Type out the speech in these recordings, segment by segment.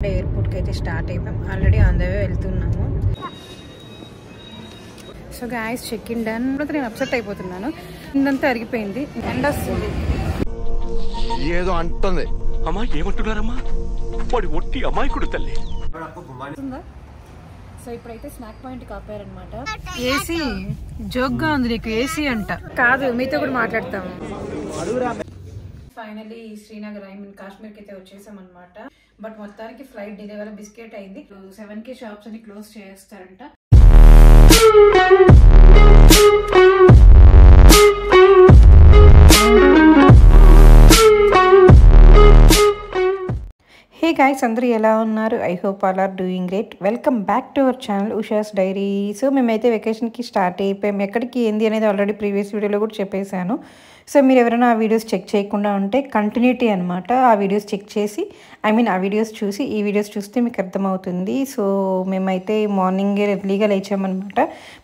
ఎయిర్పోర్ట్కి అయితే స్టార్ట్ అయిపోయాం. ఆల్రెడీ ఆన్ ద వే వెళ్తున్నాము. So guys check in done. నేను అప్సెట్ అయిపోతున్నాను. ఇందంతా అరిగిపోయింది. ఎండ వస్తుంది. ఏదో అంటుంది. అమ్మా ఏమంటున్నారమ్మా? వాడి ఒట్టి అమాయకుడు తల్లి. సో ఇప్పుడైతే స్నాక్ పాయింట్ కాపారనమాట. ఏసీ జోక్గా ఉంది నీకు. ఏసీ అంట కాదు, మీతో కూడా మాట్లాడతాము. ఫైనలీ శ్రీనగర్ కాశ్మీర్కి అయితే వచ్చేసాం అనమాట. బట్ మొత్తానికి ఫ్లైట్ డిలే వల్ల బిస్కెట్ అయింది. 7కి షాప్స్ అని క్లోజ్ చేస్తారంట. హే గాయ్స్, అందరూ ఎలా ఉన్నారు? I hope all are doing great. Welcome back to our channel Usha's diary. So మేమైతే వెకేషన్కి స్టార్ట్ అయిపోయాం. ఎక్కడికి ఏంది అనేది ఆల్రెడీ ప్రీవియస్ వీడియోలో కూడా చెప్పేశాను. సో మీరు ఎవరైనా ఆ వీడియోస్ చెక్ చేయకుండా ఉంటే కంటిన్యూటీ అనమాట. ఆ వీడియోస్ చెక్ చేసి ఆ వీడియోస్ చూసి ఈ వీడియోస్ చూస్తే మీకు అర్థమవుతుంది. సో మేమైతే మార్నింగే ఎర్లీగా లేచామన్నమాట.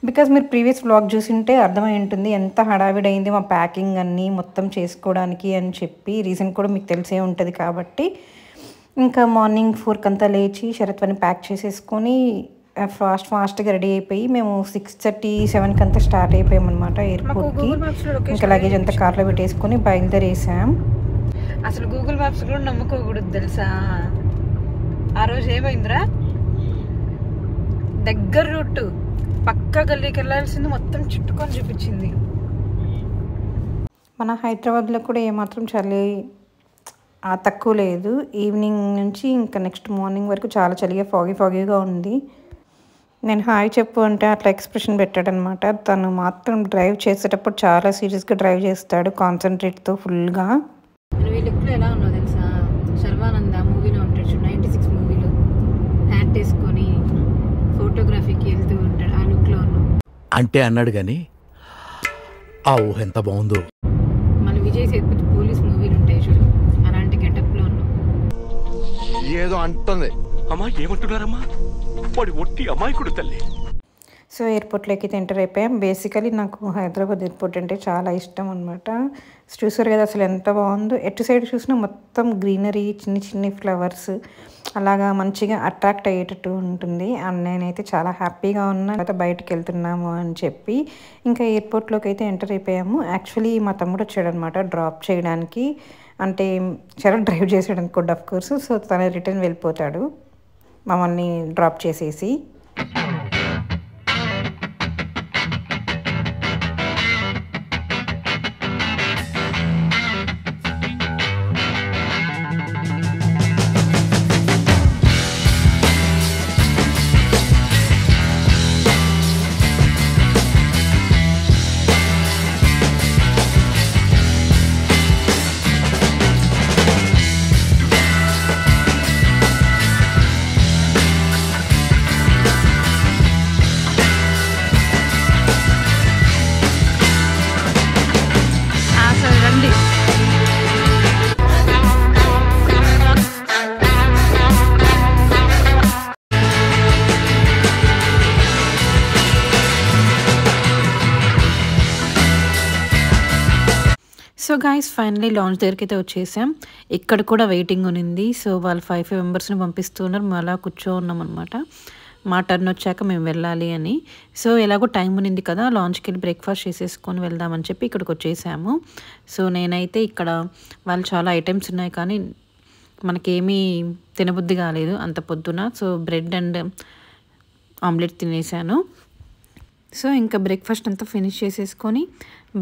బికాజ్ మీరు ప్రీవియస్ వ్లాగ్ చూసింటే అర్థమై ఉంటుంది ఎంత హడావిడైంది మా ప్యాకింగ్ అన్నీ మొత్తం చేసుకోవడానికి అని చెప్పి. రీజన్ కూడా మీకు తెలిసే ఉంటుంది. ఇంకా మార్నింగ్ 4కి అంతా లేచి శరత్వని ప్యాక్ చేసేసుకొని ఫాస్ట్గా రెడీ అయిపోయి మేము 6:37కి అంతా స్టార్ట్ అయిపోయాం అనమాట ఎయిర్పోర్ట్కి. ఇంకా లగేజ్ అంతా కార్లో పెట్టేసుకొని బయలుదేరేసాం. అసలు గూగుల్ మ్యాప్స్ కూడా నమ్ముకోకూడదు తెలుసా. ఆ రోజు ఏమైందిరా, దగ్గర రూట్ పక్కా గల్లీకి వెళ్ళాల్సింది మొత్తం చుట్టుకొని చూపించింది. మన హైదరాబాద్లో కూడా ఏమాత్రం చలి తక్కువ లేదు. ఈవినింగ్ నుంచి ఇంకా నెక్స్ట్ మార్నింగ్ వరకు చాలా చలిగా ఫాగీగా ఉంది. నేను హాయ్ చెప్పు అంటే అట్లా ఎక్స్ప్రెషన్ పెట్టాడనమాట. తను మాత్రం డ్రైవ్ చేసేటప్పుడు చాలా సీరియస్గా డ్రైవ్ చేస్తాడు, కాన్సన్ట్రేట్తో ఫుల్గా. ఈ లుక్లో ఎలా ఉన్నావు తెలుసా, శర్వానంద మూవీలో ఉంటాడు చూడు, 96 మూవీలో హ్యాట్ వేసుకొని ఫోటోగ్రఫీకి వెళ్తూ ఉంటాడు. ఆ లుక్లో ఉన్నావు అంటే అన్నాడు కానీ ఆ ఊహ ఎంత బాగుందో. మన విజయ్ సేతుపతి పోలీస్ మూవీలు ఉంటాయి చూడు, అలాంటి గెటప్లో ఉన్నావు. ఏదో అంటుంది. అమ్మా ఏమంటున్నారమ్మా? వాడి ఒట్టి అమాయకుడు తల్లి. సో ఎయిర్పోర్ట్లోకి అయితే ఎంటర్ అయిపోయాం. బేసికలీ నాకు హైదరాబాద్ ఎయిర్పోర్ట్ అంటే చాలా ఇష్టం అనమాట. చూసారు కదా అసలు ఎంత బాగుందో. ఎటు సైడ్ చూసినా మొత్తం గ్రీనరీ, చిన్ని ఫ్లవర్స్ అలాగా మంచిగా అట్రాక్ట్ అయ్యేటట్టు ఉంటుంది. అండ్ నేనైతే చాలా హ్యాపీగా ఉన్నా తర్వాత బయటకు వెళ్తున్నాము అని చెప్పి. ఇంకా ఎయిర్పోర్ట్లోకి అయితే ఎంటర్ అయిపోయాము. యాక్చువల్లీ మా తమ్ముడు వచ్చాడనమాట డ్రాప్ చేయడానికి. అంటే చాలా డ్రైవ్ చేసాడు అనుకోండి ఆఫ్ కోర్స్. సో తను రిటర్న్ వెళ్ళిపోతాడు మమ్మల్ని డ్రాప్ చేసేసి. సో గాయస్ ఫైనలీ లాంచ్ దగ్గరికి అయితే వచ్చేసాం. ఇక్కడ కూడా వెయిటింగ్ ఉంది. సో వాళ్ళు 5 మెంబర్స్ని పంపిస్తున్నారు. మేము అలా కూర్చోన్నాం అనమాట. మా టర్న్ వచ్చాక మేము వెళ్ళాలి అని. సో ఎలాగో టైం ఉన్నింది కదా, లాంచ్కి వెళ్ళి బ్రేక్ఫాస్ట్ చేసేసుకొని వెళ్దామని చెప్పి ఇక్కడికి వచ్చేసాము. సో నేనైతే ఇక్కడ వాళ్ళు చాలా ఐటమ్స్ ఉన్నాయి కానీ మనకేమీ తినబుద్ధి కాలేదు అంత పొద్దున. సో బ్రెడ్ అండ్ ఆమ్లెట్ తినేసాను. సో ఇంకా బ్రేక్ఫాస్ట్ అంతా ఫినిష్ చేసేసుకొని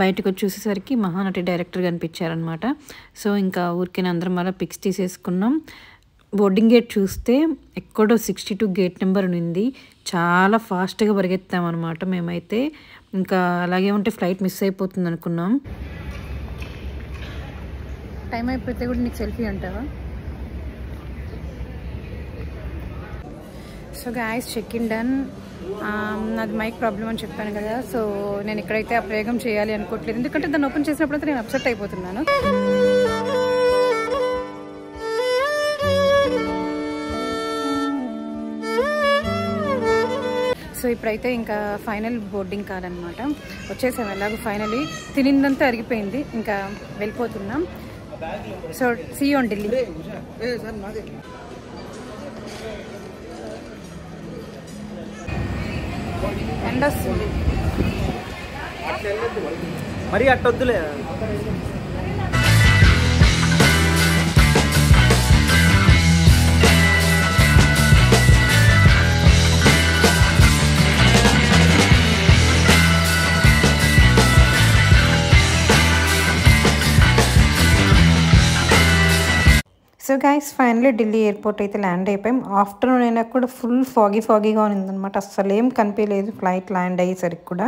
బయటకు వచ్చి చూసేసరికి మహానటి డైరెక్టర్ కనిపించారనమాట. సో ఇంకా ఊరికే అందరం అలా పిక్స్ తీసేసుకున్నాం. బోర్డింగ్ గేట్ చూస్తే ఎక్కడో 62 గేట్ నెంబర్ ఉంది. చాలా ఫాస్ట్గా పరిగెత్తామన్నమాట మేమైతే. ఇంకా అలాగే ఉంటే ఫ్లైట్ మిస్ అయిపోతుంది అనుకున్నాం. టైం అయిపోతే కూడా నీకు సెల్ఫీ అంటావా? So guys check in done. నాది మైక్ ప్రాబ్లం అని చెప్పాను కదా. సో నేను ఇక్కడైతే ఆ ప్రయోగం చేయాలి అనుకోవట్లేదు, ఎందుకంటే దాన్ని ఓపెన్ చేసినప్పుడైతే నేను అప్సెట్ అయిపోతున్నాను. సో ఇప్పుడైతే ఇంకా ఫైనల్ బోర్డింగ్ కాదనమాట. వచ్చేసాం ఎలాగో ఫైనలీ. తినిందంతా అరిగిపోయింది, ఇంకా వెళ్ళిపోతున్నాం. So see you on Delhi. ఎండ వస్తుంది. మరి అట్టొద్దులే. So guys finally Delhi airport అయితే ల్యాండ్ అయిపోయాం. ఆఫ్టర్నూన్ అయినా కూడా ఫుల్ ఫాగీగా ఉందన్నమాట. అస్సలు ఏం కనిపించలేదు ఫ్లైట్ ల్యాండ్ అయ్యేసరికి కూడా.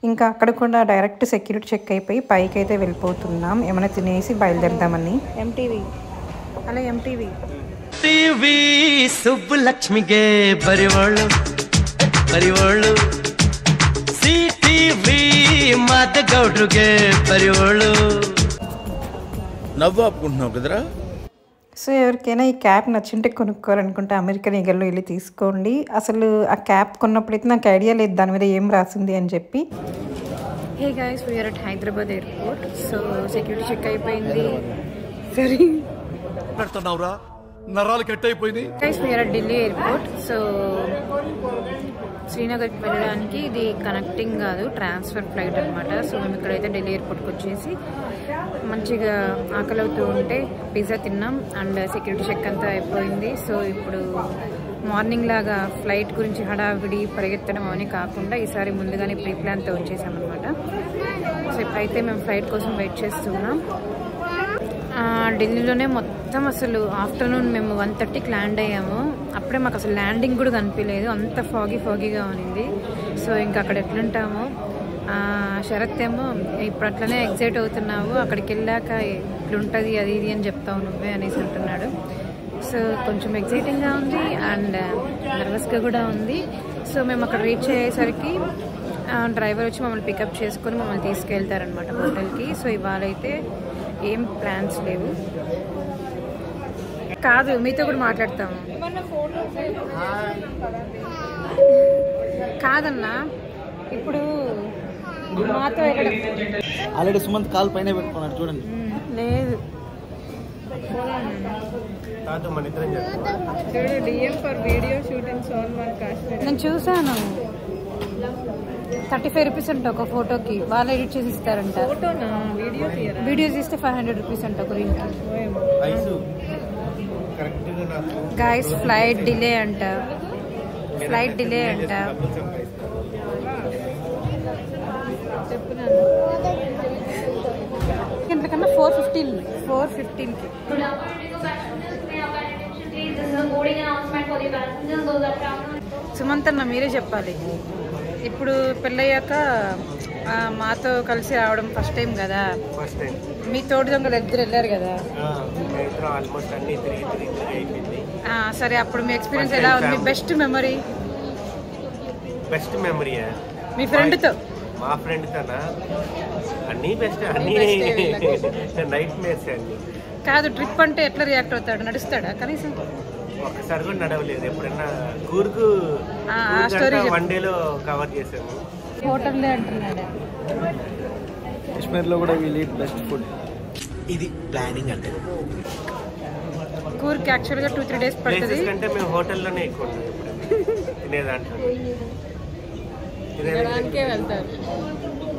ఇంకా అక్కడ కూడా డైరెక్ట్ సెక్యూరిటీ చెక్ అయిపోయి పైకి అయితే వెళ్ళిపోతున్నాం ఏమైనా తినేసి బయలుదేరదామని. ఎంటీవీ అలా ఎంటీవీ టీవీ సుబ్బులక్ష్మిಗೆ ಬರಿವೋಳು ಬರಿವೋಳು సిటీవీ మాదగౌడ్రుಗೆ బరివోಳು. నవ్వు ఆపుకుంటున్నావు కదరా. సో ఎవరికైనా ఈ క్యాప్ నచ్చింటే కొనుక్కోవాలనుకుంటే అమెరికన్ ఈగల్లో వెళ్ళి తీసుకోండి. అసలు ఆ క్యాప్ కొన్నప్పుడైతే నాకు ఐడియా లేదు దాని మీద ఏం రాసింది అని చెప్పి. Hey guys we are at Hyderabad airport. So security check అయిపోయింది. సరే పెడుతున్నావురా, నరాలు కట్ అయిపోయింది. Guys we are at Delhi airport. So శ్రీనగర్కి వెళ్ళడానికి ఇది కనెక్టింగ్ కాదు, ట్రాన్స్ఫర్ ఫ్లైట్ అనమాట. సో మేము ఇక్కడైతే ఢిల్లీ ఎయిర్పోర్ట్కి వచ్చేసి మంచిగా ఆకలి అవుతూ ఉంటే పిజ్జా తిన్నాం అండ్ సెక్యూరిటీ చెక్ అంతా అయిపోయింది. సో ఇప్పుడు మార్నింగ్ లాగా ఫ్లైట్ గురించి హడావిడి పరిగెత్తడం అవన్నీ కాకుండా ఈసారి ముందుగానే ప్రీ ప్లాన్తో వచ్చేసామన్నమాట. సో ఇప్పుడైతే మేము ఫ్లైట్ కోసం వెయిట్ చేస్తున్నాం. ఢిల్లీలోనే మొత్తం అసలు ఆఫ్టర్నూన్ మేము 1:30కి ల్యాండ్ అయ్యాము. అప్పుడే మాకు అసలు ల్యాండింగ్ కూడా కనిపించలేదు, అంత ఫాగీగా ఉన్నింది. సో ఇంకా అక్కడ ఎట్లుంటాము. శరత్ ఏమో ఇప్పుడు అట్లనే ఎగ్జైట్ అవుతున్నావు, అక్కడికి వెళ్ళాక ఇట్లుంటుంది అది ఇది అని చెప్తావు నువ్వే అనేసి అంటున్నాడు. సో కొంచెం ఎగ్జైటింగ్గా ఉంది అండ్ నర్వస్గా కూడా ఉంది. సో మేము అక్కడ రీచ్ అయ్యేసరికి డ్రైవర్ వచ్చి మమ్మల్ని పికప్ చేసుకొని మమ్మల్ని తీసుకెళ్తారనమాట హోటల్కి. సో ఇవాళ అయితే ఏం ప్లాన్స్ లేవు. కాదు మీతో కూడా మాట్లాడతాము. కాదన్నా ఇప్పుడు మాతో ఆల్రెడీ సుమంత్ కాల్ పైన పెట్టుకున్నాడు చూడండి. లేదు నేను చూసాను. 35 రూపీస్ అంట ఒక ఫోటోకి, వాళ్ళు ఎడిట్ చేసి ఇస్తారంట. వీడియో తీస్తే 500 రూపీస్ అంట ఒక రీల్కి. గైస్ ఫ్లైట్ డిలే అంట. ఇంతకన్నా 4:15కి. సుమంత్ అన్న మీరే చెప్పాలి. ఇప్పుడు పెళ్ళయ్యాక మాతో కలిసి రావడం ఫస్ట్ టైం కదా. మీ తోటి దొంగలు ఇద్దరు వెళ్ళారు కదా. సరే అప్పుడు మీ ఎక్స్పీరియన్స్ ఎలా ఉంది? మీ బెస్ట్ మెమరీ మీ ఫ్రెండ్తో? మా ఫ్రెండ్తోనా అన్నీ బెస్ట్, అన్నీ నైట్ మేర్స్ అండి. కాదు ట్రిప్ అంటే ఎట్లా రియాక్ట్ అవుతాడు? నడుస్తాడా కనీసం? ఒక్కసారి కూడా నడవలేదు. ఎప్పుడన్నా కూర్గు వన్ డేలో కవర్ చేసాము. హోటల్లో అంటున్నాడు. కాశ్మీర్లో కూడా వీల్ ఈట్ బెస్ట్ ఫుడ్. ఇది ప్లానింగ్ అంటే. కూర్కి యాక్చువల్గా 2-3 డేస్ పడుతుంది. అంటే మేము హోటల్లోనే ఎక్కువ తినేదాంట్లో.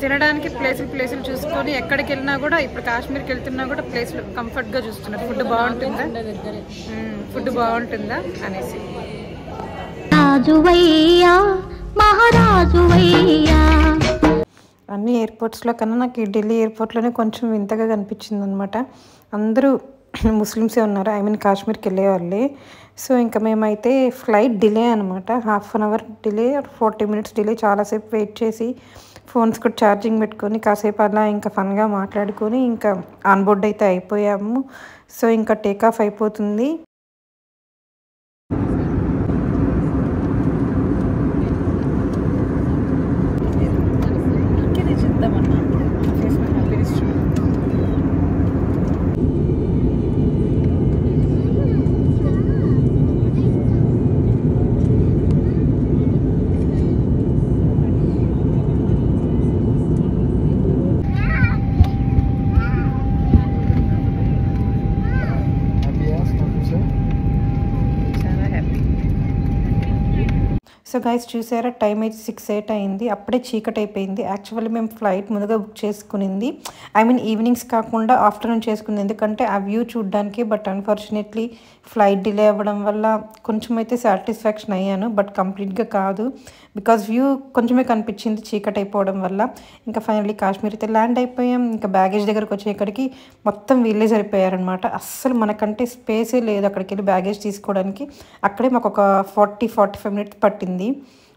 తినడానికి ప్లేసులు చూసుకొని ఎక్కడికి వెళ్ళినా కూడా, ఇప్పుడు కాశ్మీర్కి వెళ్తున్నా కూడా ప్లేస్లు కంఫర్ట్గా చూస్తున్నారు. ఫుడ్ బాగుంటుందా అనేసి. అన్ని ఎయిర్పోర్ట్స్లో కన్నా నాకు ఈ ఢిల్లీ ఎయిర్పోర్ట్లోనే కొంచెం వింతగా కనిపించింది అనమాట. అందరూ ముస్లిమ్సే ఉన్నారు, ఐ మీన్ కాశ్మీర్కి వెళ్ళే వాళ్ళే. సో ఇంకా మేమైతే ఫ్లైట్ డిలే అనమాట, 1/2 అవర్ డిలే, 40 మినిట్స్ డిలే. చాలాసేపు వెయిట్ చేసి ఫోన్స్ కూడా ఛార్జింగ్ పెట్టుకొని కాసేపు అలా ఇంకా ఫన్గా మాట్లాడుకొని ఇంకా ఆన్ బోర్డ్ అయితే అయిపోయాము. సో ఇంకా టేక్ ఆఫ్ అయిపోతుంది. సో గైస్ చూసారా, టైం అయితే 6:08 అయింది. అప్పుడే చీకటి అయిపోయింది. యాక్చువల్లీ మేము ఫ్లైట్ ముందుగా బుక్ చేసుకునింది, ఐ మీన్ ఈవినింగ్స్ కాకుండా ఆఫ్టర్నూన్ చేసుకుంది, ఎందుకంటే ఆ వ్యూ చూడడానికి. బట్ అన్ఫార్చునేట్లీ ఫ్లైట్ డిలే అవ్వడం వల్ల కొంచెం అయితే సాటిస్ఫాక్షన్ అయ్యాను, బట్ కంప్లీట్గా కాదు. బికాజ్ వ్యూ కొంచెమే కనిపించింది చీకటి అయిపోవడం వల్ల. ఇంకా ఫైనల్లీ కాశ్మీర్ అయితే ల్యాండ్ అయిపోయాం. ఇంకా బ్యాగేజ్ దగ్గరకు వచ్చేక్కడికి మొత్తం వీళ్ళే సరిపోయారనమాట. అస్సలు మనకంటే స్పేసే లేదు అక్కడికి వెళ్ళి బ్యాగేజ్ తీసుకోవడానికి. అక్కడే మాకు ఒక 40-45 మినిట్స్ పట్టింది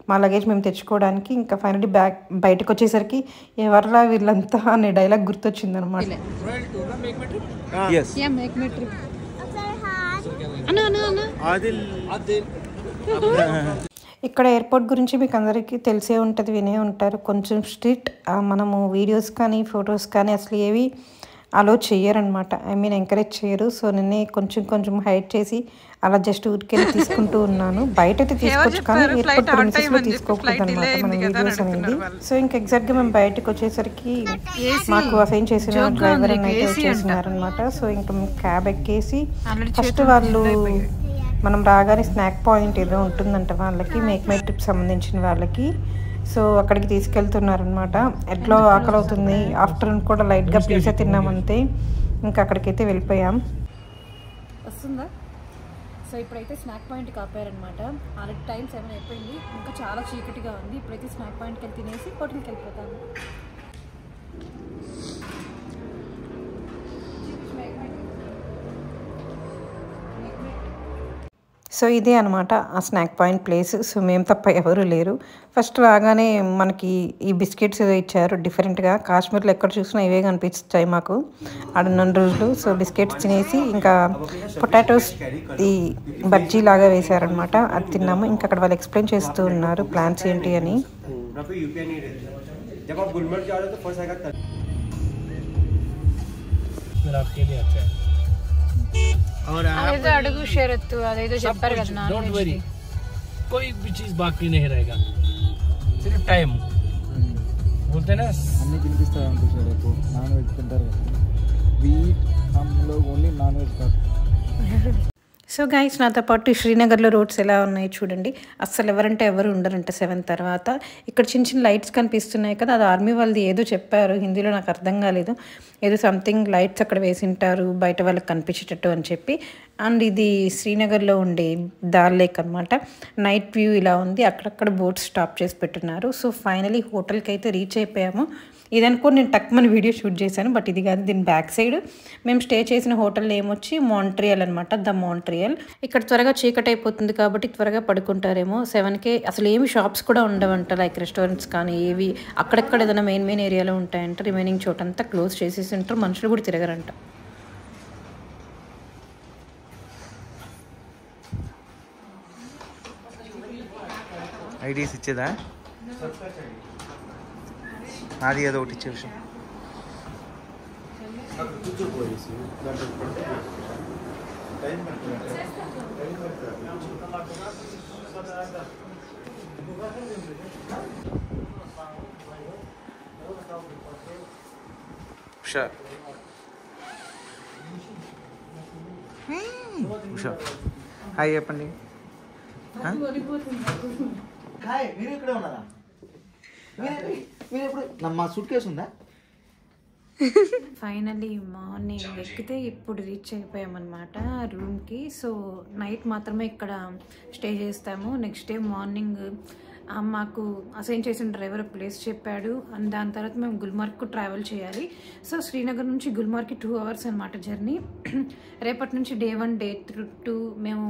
మా లగేజ్ మేము తెచ్చుకోవడానికి. ఇంకా ఫైనల్లీ బయటకు వచ్చేసరికి ఎవర్లా వీళ్ళంతా అనే డైలాగ్ గుర్తొచ్చింది అనమాట. ఇక్కడ ఎయిర్పోర్ట్ గురించి మీకు అందరికీ తెలిసే ఉంటుంది, వినే ఉంటారు. కొంచెం స్ట్రిక్ట్. మనము వీడియోస్ కానీ ఫొటోస్ కానీ అసలు ఏవి అలో చెయ్యరనమాట, ఐ మీన్ ఎంకరేజ్ చేయరు. సో నేనే కొంచెం హైడ్ చేసి అలా జస్ట్ ఊరికెళ్ళి తీసుకుంటూ ఉన్నాను. బయట అయితే తీసుకోవచ్చు కానీ ఎయిర్పోర్ట్ ప్రిన్సెస్లో తీసుకోకూడదు అనమాట మన వీడియోస్ అనేది. సో ఇంకా ఎగ్జాక్ట్గా మేము బయటకు వచ్చేసరికి మాకు అసైన్ చేసిన డ్రైవర్ అని అయితే వచ్చేసినారనమాట. సో ఇంకా మేము క్యాబ్ ఎక్కేసి ఫస్ట్ వాళ్ళు మనం రాగానే స్నాక్ పాయింట్ ఏదో ఉంటుందంట వాళ్ళకి, మేక్ మై ట్రిప్ సంబంధించిన వాళ్ళకి. సో అక్కడికి తీసుకెళ్తున్నారనమాట. ఎట్లా ఆకలి అవుతుంది, ఆఫ్టర్నూన్ కూడా లైట్గా పిజ్జా తిన్నామంతే. ఇంకా అక్కడికైతే వెళ్ళిపోయాం. వస్తుందా? సో ఇప్పుడైతే స్నాక్ పాయింట్కి ఆపారనమాట. ఆల్రెడీ టైం 7 అయిపోయింది, ఇంకా చాలా చీకటిగా ఉంది. ఇప్పుడైతే స్నాక్ పాయింట్కి వెళ్ళి తినేసి హోటల్కి వెళ్ళిపోతాము. సో ఇదే అనమాట ఆ స్నాక్ పాయింట్ ప్లేస్. సో మేము తప్ప ఎవరు లేరు. ఫస్ట్ రాగానే మనకి ఈ బిస్కెట్స్ ఏదో ఇచ్చారు డిఫరెంట్గా. కాశ్మీర్లో ఎక్కడ చూసినా ఇవే కనిపించాయి మాకు ఆడున్న రోజులు. సో బిస్కెట్స్ తినేసి ఇంకా పొటాటోస్ ఈ బజ్జీ లాగా వేశారనమాట, అది తిన్నాము. ఇంకా అక్కడ వాళ్ళు ఎక్స్ప్లెయిన్ చేస్తూ ఉన్నారు ప్లాన్స్ ఏంటి అని. అదేదో అడుగు షరత్తు అదేదో చెప్పారు కదా, डोंट वरी, कोई भी चीज बाकी नहीं रहेगा, सिर्फ टाइम बोलते ना. అన్ని తినిపిస్తారు అనుకుంటారు, రేపు నాన్ వెజ్ తింటారు కదా. వీట్ హమ్ లోగ్ ఓన్లీ నాన్ వెజ్ కాదు. సో గైస్ నాతో పాటు శ్రీనగర్లో రోడ్స్ ఎలా ఉన్నాయి చూడండి. అస్సలు ఎవరంటే ఎవరు ఉండరంట 7 తర్వాత. ఇక్కడ చిన్న లైట్స్ కనిపిస్తున్నాయి కదా, అది ఆర్మీ వాళ్ళది ఏదో చెప్పారు హిందీలో, నాకు అర్థం కాలేదు. ఏదో సంథింగ్ లైట్స్ అక్కడ వేసింటారు బయట వాళ్ళకి కనిపించేటట్టు అని చెప్పి. అండ్ ఇది శ్రీనగర్లో ఉండే దాల్ లేక్ అనమాట. నైట్ వ్యూ ఇలా ఉంది, అక్కడక్కడ బోట్స్ స్టాప్ చేసి పెట్టున్నారు. సో ఫైనలీ హోటల్కి అయితే రీచ్ అయిపోయాము. ఇదనుకో నేను టక్మని వీడియో షూట్ చేశాను, బట్ ఇది కాదు. దీని బ్యాక్ సైడ్ మేము స్టే చేసిన హోటల్ నేమ్ వచ్చి మాంట్రియల్ అనమాట, ద మాంట్రియల్. ఇక్కడ త్వరగా చీకటి అయిపోతుంది కాబట్టి త్వరగా పడుకుంటారేమో. 7కే అసలు ఏమి షాప్స్ కూడా ఉండవంట, లైక్ రెస్టారెంట్స్ కానీ ఏవి. అక్కడెక్కడ ఏదైనా మెయిన్ ఏరియాలో ఉంటాయంట, రిమైనింగ్ చోటంతా క్లోజ్ చేసేసి ఉంటారు, మనుషులు కూడా తిరగరంట. ఐడీస్ ఇచ్చేదా? నాది ఏదో ఒకటి ఇచ్చే విషయం. ఉషా ఉషా హాయ్ చెప్పండి. హాయ్, మీరు ఇక్కడే ఉన్నారా? మీరు ఎప్పుడు మా సూట్ కేసు ఉందా? ఫైనలీ మార్నింగ్ ఎక్కితే ఇప్పుడు రీచ్ అయిపోయామన్నమాట రూమ్కి. సో నైట్ మాత్రమే ఇక్కడ స్టే చేస్తాము. నెక్స్ట్ డే మార్నింగ్ మాకు అసైన్ చేసిన డ్రైవర్ ప్లేస్ చెప్పాడు. అండ్ దాని తర్వాత మేము గుల్మార్గ్కు ట్రావెల్ చేయాలి. సో శ్రీనగర్ నుంచి గుల్మార్గ్కి 2 అవర్స్ అనమాట జర్నీ. రేపటి నుంచి డే 1 డే 2 మేము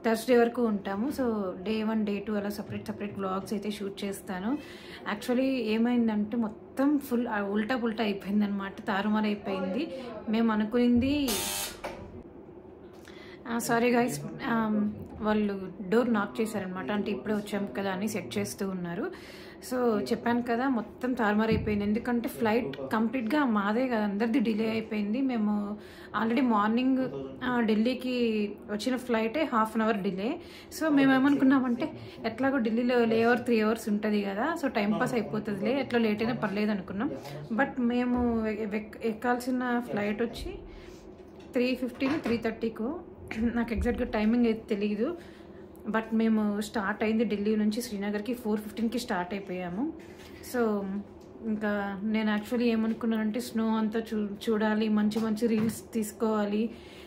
థర్స్డే వరకు ఉంటాము. సో డే 1 డే 2 అలా సపరేట్ వ్లాగ్స్ అయితే షూట్ చేస్తాను. యాక్చువల్లీ ఏమైందంటే మొత్తం ఫుల్ ఉల్టా పుల్టా అయిపోయింది అనమాట, తారుమారు అయిపోయింది. మేము అనుకునింది సారీ గైస్, వాళ్ళు డోర్ నాక్ చేశారనమాట. అంటే ఇప్పుడే వచ్చాము కదా అని సెట్ చేస్తూ ఉన్నారు. సో చెప్పాను కదా మొత్తం తారుమారు అయిపోయింది. ఎందుకంటే ఫ్లైట్ కంప్లీట్గా మాదే కదా, అందరిది డిలే అయిపోయింది. మేము ఆల్రెడీ మార్నింగ్ ఢిల్లీకి వచ్చిన ఫ్లైటే 1/2 అవర్ డిలే. సో మేము ఏమనుకున్నామంటే ఎట్లాగో ఢిల్లీలో లేఓవర్ 3 అవర్స్ ఉంటుంది కదా, సో టైంపాస్ అయిపోతుందిలే, ఎట్లా లేట్ అయినా పర్లేదు అనుకున్నాం. బట్ మేము ఎక్కాల్సిన ఫ్లైట్ వచ్చి 3:15 3:30కు, నాకు ఎగ్జాక్ట్గా టైమింగ్ అయితే తెలియదు. బట్ మేము స్టార్ట్ అయింది ఢిల్లీ నుంచి శ్రీనగర్కి 4:15కి స్టార్ట్ అయిపోయాము. సో ఇంకా నేను యాక్చువల్లీ ఏమనుకున్నానంటే స్నో అంతా చూడాలి, మంచి మంచి రీల్స్ తీసుకోవాలి,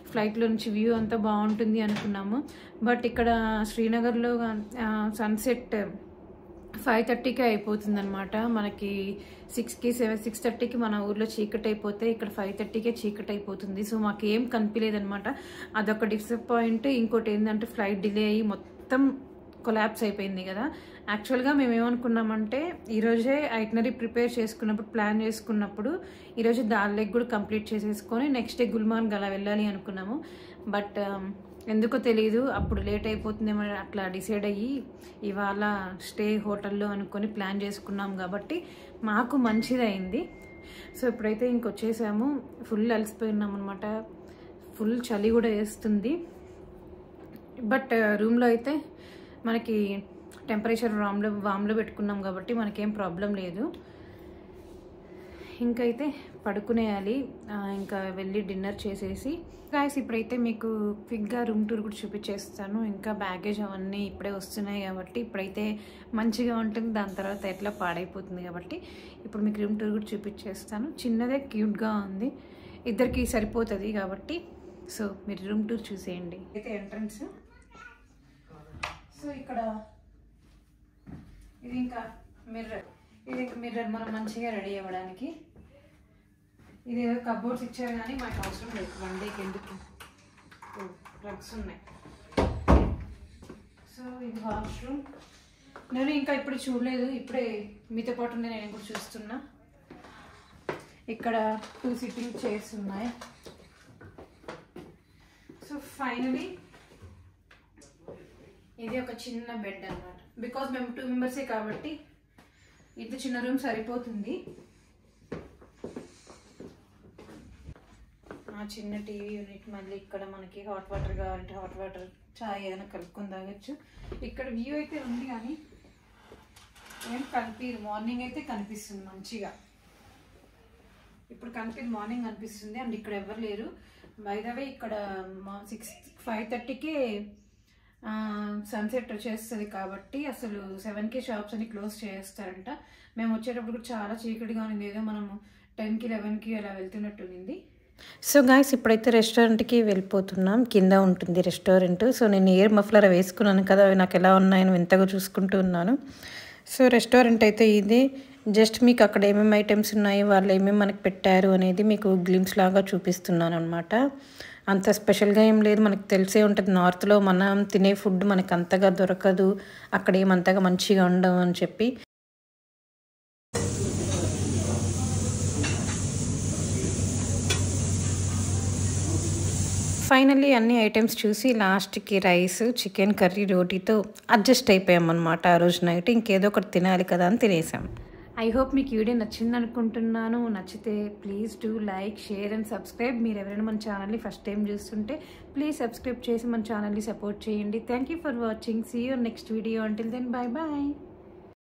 ఫ్లైట్లో నుంచి వ్యూ అంతా బాగుంటుంది అనుకున్నాము. బట్ ఇక్కడ శ్రీనగర్లో సన్సెట్ 5:30కి అయిపోతుంది అనమాట. మనకి 6:30కి మన ఊర్లో చీకటి అయిపోతే ఇక్కడ 5:30కే చీకటి అయిపోతుంది. సో మాకు ఏం కనిపించలేదనమాట. అదొక డిసప్పాయింట్. ఇంకోటి ఏంటంటే ఫ్లైట్ డిలే అయ్యి మొత్తం కొలాప్స్ అయిపోయింది కదా. యాక్చువల్గా మేము ఏమనుకున్నామంటే ఈరోజే ఐటనరీ ప్రిపేర్ చేసుకున్నప్పుడు ప్లాన్ చేసుకున్నప్పుడు ఈరోజు దాల్ లెగ్ కూడా కంప్లీట్ చేసేసుకొని నెక్స్ట్ డే గుల్మార్గ్ అలా వెళ్ళాలి అనుకున్నాము. బట్ ఎందుకో తెలియదు, అప్పుడు లేట్ అయిపోతుందేమో అట్లా డిసైడ్ అయ్యి ఇవాళ స్టే హోటల్లో అనుకొని ప్లాన్ చేసుకున్నాం కాబట్టి మాకు మంచిది అయింది. సో ఇప్పుడైతే ఇంకొచ్చేసాము. ఫుల్ అలసిపోయినాం అనమాట. ఫుల్ చలి కూడా వేస్తుంది. బట్ రూమ్లో అయితే మనకి టెంపరేచర్ వామ్లో పెట్టుకున్నాం కాబట్టి మనకేం ప్రాబ్లం లేదు. ఇంకైతే పడుకునేయాలి, ఇంకా వెళ్ళి డిన్నర్ చేసేసి. గాయస్ ఇప్పుడైతే మీకు క్విక్గా రూమ్ టూర్ కూడా చూపించేస్తాను. ఇంకా బ్యాగేజ్ అవన్నీ ఇప్పుడే వస్తున్నాయి కాబట్టి ఇప్పుడైతే మంచిగా ఉంటుంది, దాని తర్వాత ఎట్లా పాడైపోతుంది కాబట్టి ఇప్పుడు మీకు రూమ్ టూర్ కూడా చూపించేస్తాను. చిన్నదే క్యూట్గా ఉంది, ఇద్దరికి సరిపోతుంది కాబట్టి. సో మీరు రూమ్ టూర్ చూసేయండి. అయితే ఎంట్రన్స్. సో ఇక్కడ ఇది ఇంకా మిర్రర్ మనం మంచిగా రెడీ అవ్వడానికి. ఇది ఏదో కబోర్డ్స్ ఇచ్చారు కానీ మాకు అవసరం లేదు, 1 డేకి ఎందుకు, రగ్స్ ఉన్నాయి. సో ఇది వాష్రూమ్. నేను ఇంకా ఇప్పుడు చూడలేదు, ఇప్పుడే మీతో పాటు నేను కూడా చూస్తున్నా. ఇక్కడ 2 సిట్టింగ్ చైర్స్ ఉన్నాయి. సో ఫైనలీ ఇది ఒక చిన్న బెడ్ అన్నమాట. బికాజ్ మేము 2 మెంబర్సే కాబట్టి ఇది చిన్న రూమ్ సరిపోతుంది. చిన్న టీవీ యూనిట్, మళ్ళీ ఇక్కడ మనకి హాట్ వాటర్ కావాలంటే హాట్ వాటర్, చాయ్ ఏదైనా కలుపుకొని తాగొచ్చు. ఇక్కడ వ్యూ అయితే ఉంది కానీ ఏం కనిపించదు. మార్నింగ్ అయితే కనిపిస్తుంది మంచిగా, ఇప్పుడు మార్నింగ్ కనిపిస్తుంది. అండ్ ఇక్కడ ఎవరు లేరు. బై ద వే ఇక్కడ 5:30కే సన్సెట్ వచ్చేస్తుంది కాబట్టి అసలు 7కి షాప్స్ అన్ని క్లోజ్ చేస్తారంట. మేము వచ్చేటప్పుడు కూడా చాలా చీకటిగా ఉంది, ఏదో మనము 10కి 11కి అలా వెళ్తున్నట్టు ఉంది. సో గాయస్ ఇప్పుడైతే రెస్టారెంట్కి వెళ్ళిపోతున్నాం. కింద ఉంటుంది రెస్టారెంట్. సో నేను ఇయర్ మఫ్లర్ వేసుకున్నాను కదా, అవి నాకు ఎలా ఉన్నాయని వింతగా చూసుకుంటూ ఉన్నాను. సో రెస్టారెంట్ అయితే ఇది. జస్ట్ మీకు అక్కడ ఏమేమి ఐటమ్స్ ఉన్నాయి, వాళ్ళు ఏమేమి మనకు పెట్టారు అనేది మీకు గ్లిమ్స్ లాగా చూపిస్తున్నాను అనమాట. అంత స్పెషల్గా ఏం లేదు, మనకు తెలిసే ఉంటుంది నార్త్లో మనం తినే ఫుడ్ మనకు అంతగా దొరకదు, అక్కడ ఏమంతగా మంచిగా ఉండవు అని చెప్పి. ఫైనల్లీ అన్ని ఐటమ్స్ చూసి లాస్ట్కి రైస్, చికెన్ కర్రీ, రోటీతో అడ్జస్ట్ అయిపోయామన్నమాట. ఆ రోజు నైట్ ఇంకేదో ఒకటి తినాలి కదా అని తినేసాం. ఐ హోప్ మీకు వీడియో నచ్చింది అనుకుంటున్నాను. నచ్చితే please do like, share and subscribe. మీరు ఎవరైనా మన ఛానల్ని ఫస్ట్ టైం చూస్తుంటే ప్లీజ్ సబ్స్క్రైబ్ చేసి మన ఛానల్ని సపోర్ట్ చేయండి. Thank you for watching. See you next video. Until then bye bye.